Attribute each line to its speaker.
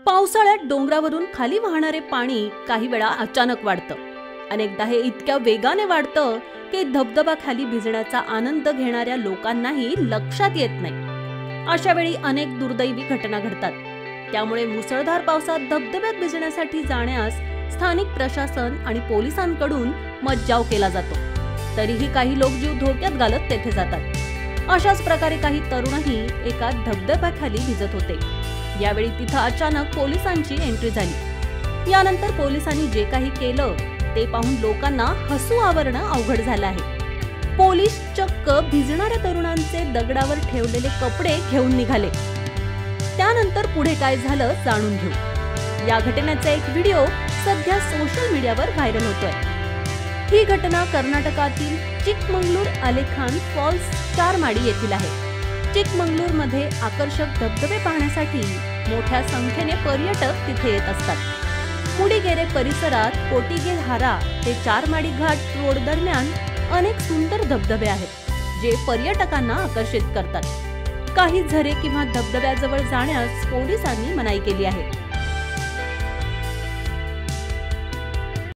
Speaker 1: पावसाळ्यात डोंगरावरून खाली वाहणारे पाणी काही वेळा अचानक वाढतं। अनेकदा हे इतक्या वेगाने वाढतं की धबधबा खाली भिजण्याचा आनंद घेणाऱ्या लोकांनाही लक्षात येत नाही। अशा वेळी अनेक दुर्दैवी घटना घडतात। त्यामुळे मुसळधार पावसात धबधब्यात भिजण्यासाठी जाण्यास स्थानिक प्रशासन आणि पोलिसांकडून मज्जाव केला जातो। तरीही काही लोक जीव धोक्यात घालत तेथे जातात। अशाच प्रकारे काही तरुणही एका धबधब्याखाली भिजत होते। यावेळी तिथं अचानक पोलिसांची एंट्री झाली। यानंतर पोलिसांनी जे काही केलं ते पाहून लोकांना हसू आवरणं अवघड झालं आहे। पोलीस चक्क भिजणाऱ्या तरुणांचे दगडावर ठेवलेले कपडे घेऊन निघाले। त्यानंतर पुढे काय झालं जाणून घेऊ। या घटनेचा एक व्हिडिओ सध्या सोशल मीडियावर व्हायरल होतोय। ही घटना कर्नाटकातील चिकमंगळूर आलेखान फॉल्स 4 माडी येथील आहे। चिकमंगळूर मध्ये आकर्षक धबधबे पाहण्यासाठी मोठ्या संख्येने पर्यटक तिथे येत असतात। मुडीगेरे परिसरात कोटिगेहारा ते 4 माडी घाट रोड दरम्यान अनेक सुंदर धबधबे आहेत, जे पर्यटकांना आकर्षित करतात। काही झरे किंवा धबधब्याजवळ जाण्यास पोलिसांनी मनाई केली आहे।